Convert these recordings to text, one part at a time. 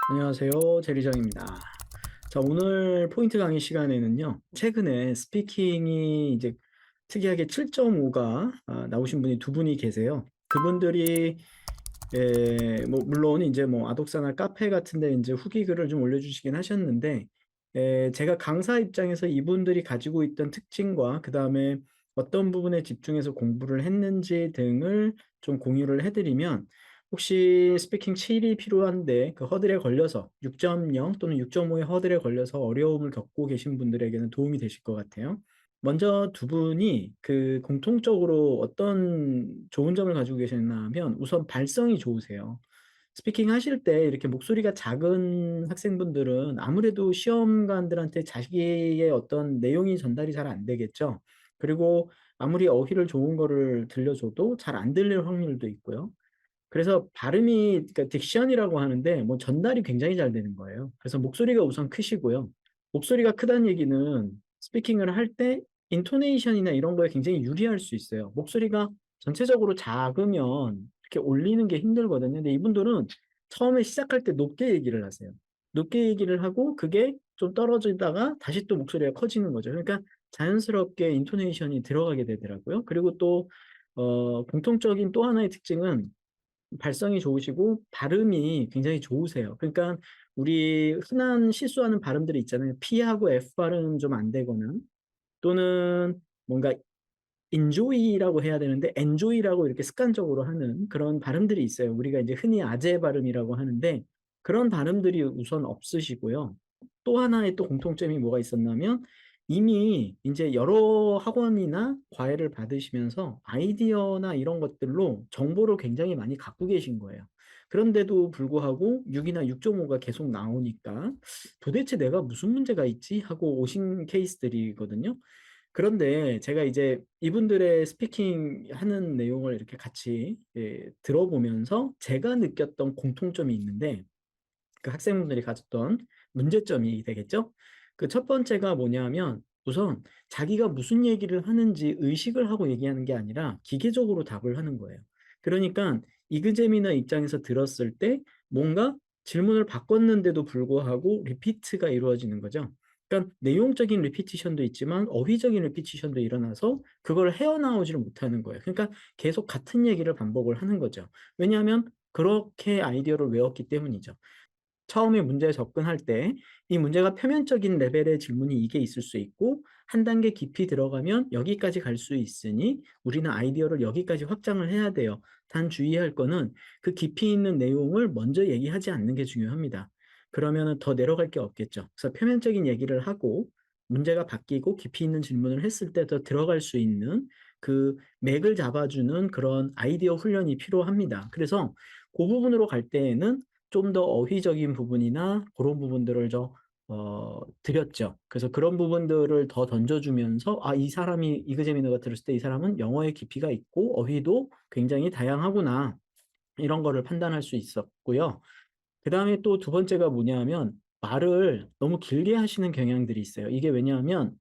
안녕하세요. 제리정입니다. 자, 오늘 포인트 강의 시간에는요, 최근에 스피킹이 이제 특이하게 7.5가 나오신 분이 두 분이 계세요. 그분들이 뭐 물론 이제 뭐 아독사나 카페 같은데 이제 후기 글을 좀 올려주시긴 하셨는데, 제가 강사 입장에서 이분들이 가지고 있던 특징과 그 다음에 어떤 부분에 집중해서 공부를 했는지 등을 좀 공유를 해드리면, 혹시 스피킹 7이 필요한데 그 허들에 걸려서 6.0 또는 6.5의 허들에 걸려서 어려움을 겪고 계신 분들에게는 도움이 되실 것 같아요. 먼저 두 분이 그 공통적으로 어떤 좋은 점을 가지고 계셨나 하면, 우선 발성이 좋으세요. 스피킹 하실 때 이렇게 목소리가 작은 학생분들은 아무래도 시험관들한테 자기의 어떤 내용이 전달이 잘 안 되겠죠. 그리고 아무리 어휘를 좋은 거를 들려줘도 잘 안 들릴 확률도 있고요. 그래서 발음이, 그러니까 딕션이라고 하는데 뭐 전달이 굉장히 잘 되는 거예요. 그래서 목소리가 우선 크시고요. 목소리가 크다는 얘기는 스피킹을 할 때 인토네이션이나 이런 거에 굉장히 유리할 수 있어요. 목소리가 전체적으로 작으면 이렇게 올리는 게 힘들거든요. 근데 이분들은 처음에 시작할 때 높게 얘기를 하세요. 높게 얘기를 하고 그게 좀 떨어지다가 다시 또 목소리가 커지는 거죠. 그러니까 자연스럽게 인토네이션이 들어가게 되더라고요. 그리고 또 공통적인 또 하나의 특징은 발성이 좋으시고 발음이 굉장히 좋으세요. 그러니까 우리 흔한 실수하는 발음들이 있잖아요. P하고 F 발음 좀 안 되거나, 또는 뭔가 enjoy라고 해야 되는데 enjoy라고 이렇게 습관적으로 하는 그런 발음들이 있어요. 우리가 이제 흔히 아재 발음이라고 하는데 그런 발음들이 우선 없으시고요. 또 하나의 또 공통점이 뭐가 있었냐면, 이미 이제 여러 학원이나 과외를 받으시면서 아이디어나 이런 것들로 정보를 굉장히 많이 갖고 계신 거예요. 그런데도 불구하고 6이나 6.5가 계속 나오니까 도대체 내가 무슨 문제가 있지 하고 오신 케이스들이거든요. 그런데 제가 이제 이분들의 스피킹 하는 내용을 이렇게 같이 들어보면서 제가 느꼈던 공통점이 있는데, 그 학생분들이 가졌던 문제점이 되겠죠. 그 첫 번째가 뭐냐면, 우선 자기가 무슨 얘기를 하는지 의식을 하고 얘기하는 게 아니라 기계적으로 답을 하는 거예요. 그러니까 이그제미너 입장에서 들었을 때 뭔가 질문을 바꿨는데도 불구하고 리피트가 이루어지는 거죠. 그러니까 내용적인 리피티션도 있지만 어휘적인 리피티션도 일어나서 그걸 헤어나오지를 못하는 거예요. 그러니까 계속 같은 얘기를 반복을 하는 거죠. 왜냐하면 그렇게 아이디어를 외웠기 때문이죠. 처음에 문제에 접근할 때 이 문제가 표면적인 레벨의 질문이 이게 있을 수 있고, 한 단계 깊이 들어가면 여기까지 갈 수 있으니 우리는 아이디어를 여기까지 확장을 해야 돼요. 단 주의할 거는 그 깊이 있는 내용을 먼저 얘기하지 않는 게 중요합니다. 그러면은 더 내려갈 게 없겠죠. 그래서 표면적인 얘기를 하고 문제가 바뀌고 깊이 있는 질문을 했을 때 더 들어갈 수 있는 그 맥을 잡아주는 그런 아이디어 훈련이 필요합니다. 그래서 그 부분으로 갈 때에는 좀 더 어휘적인 부분이나 그런 부분들을 드렸죠. 그래서 그런 부분들을 더 던져주면서, 아, 이 사람이 이그제미너가 들었을 때 이 사람은 영어의 깊이가 있고 어휘도 굉장히 다양하구나, 이런 거를 판단할 수 있었고요. 그다음에 또 두 번째가 뭐냐면, 말을 너무 길게 하시는 경향들이 있어요. 이게 왜냐하면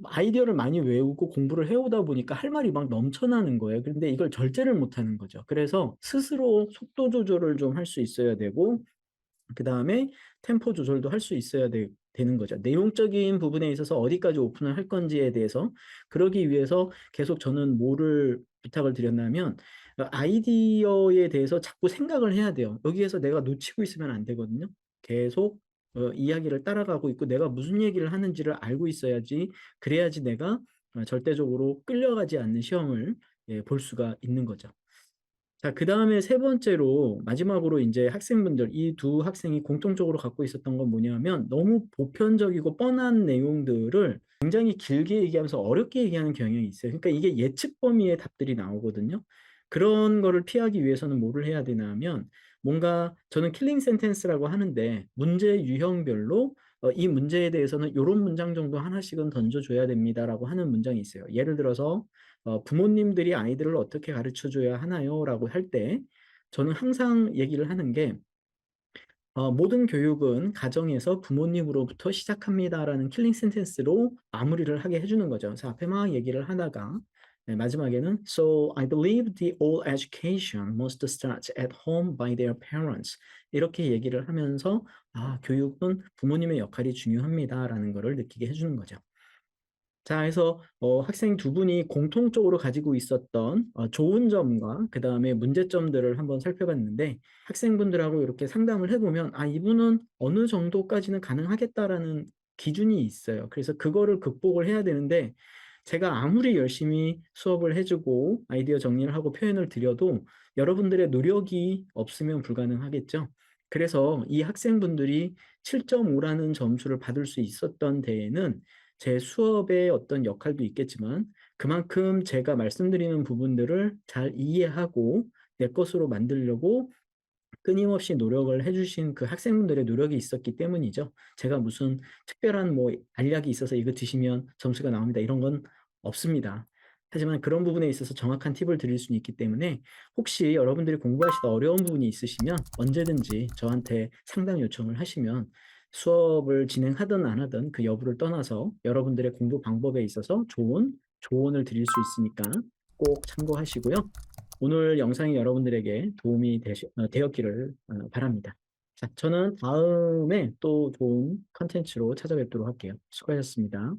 아이디어를 많이 외우고 공부를 해오다 보니까 할 말이 막 넘쳐나는 거예요. 근데 이걸 절제를 못하는 거죠. 그래서 스스로 속도 조절을 좀 할 수 있어야 되고, 그다음에 템포 조절도 할 수 있어야 되는 거죠. 내용적인 부분에 있어서 어디까지 오픈을 할 건지에 대해서, 그러기 위해서 계속 저는 뭐를 부탁을 드렸냐면, 아이디어에 대해서 자꾸 생각을 해야 돼요. 여기에서 내가 놓치고 있으면 안 되거든요. 계속 이야기를 따라가고 있고 내가 무슨 얘기를 하는지를 알고 있어야지, 그래야지 내가 절대적으로 끌려가지 않는 시험을 볼 수가 있는 거죠. 자, 그다음에 세 번째로 마지막으로 이제 학생분들, 이 두 학생이 공통적으로 갖고 있었던 건 뭐냐면, 너무 보편적이고 뻔한 내용들을 굉장히 길게 얘기하면서 어렵게 얘기하는 경향이 있어요. 그러니까 이게 예측 범위의 답들이 나오거든요. 그런 거를 피하기 위해서는 뭐를 해야 되냐 하면, 뭔가 저는 킬링 센텐스라고 하는데 문제 유형별로 이 문제에 대해서는 요런 문장 정도 하나씩은 던져줘야 됩니다라고 하는 문장이 있어요. 예를 들어서 부모님들이 아이들을 어떻게 가르쳐 줘야 하나요? 라고 할 때 저는 항상 얘기를 하는 게, 모든 교육은 가정에서 부모님으로부터 시작합니다라는 킬링 센텐스로 마무리를 하게 해주는 거죠. 그래서 앞에 막 얘기를 하다가 네, 마지막에는 So I believe the all education must start at home by their parents. 이렇게 얘기를 하면서 교육은 부모님의 역할이 중요합니다라는 거를 느끼게 해주는 거죠. 자, 해서 학생 두 분이 공통적으로 가지고 있었던 좋은 점과 그다음에 문제점들을 한번 살펴봤는데 학생분들하고 이렇게 상담을 해보면 이분은 어느 정도까지는 가능하겠다라는 기준이 있어요. 그래서 그거를 극복을 해야 되는데 제가 아무리 열심히 수업을 해주고 아이디어 정리를 하고 표현을 드려도 여러분들의 노력이 없으면 불가능하겠죠. 그래서 이 학생분들이 7.5라는 점수를 받을 수 있었던 데에는 제 수업의 어떤 역할도 있겠지만 그만큼 제가 말씀드리는 부분들을 잘 이해하고 내 것으로 만들려고 끊임없이 노력을 해주신 그 학생분들의 노력이 있었기 때문이죠. 제가 무슨 특별한 뭐 알약이 있어서 이거 드시면 점수가 나옵니다. 이런 건 없습니다. 하지만 그런 부분에 있어서 정확한 팁을 드릴 수는 있기 때문에 혹시 여러분들이 공부하시다 어려운 부분이 있으시면 언제든지 저한테 상담 요청을 하시면 수업을 진행하든 안 하든 그 여부를 떠나서 여러분들의 공부 방법에 있어서 좋은 조언을 드릴 수 있으니까 꼭 참고하시고요. 오늘 영상이 여러분들에게 도움이 되었기를 바랍니다. 자, 저는 다음에 또 좋은 컨텐츠로 찾아뵙도록 할게요. 수고하셨습니다.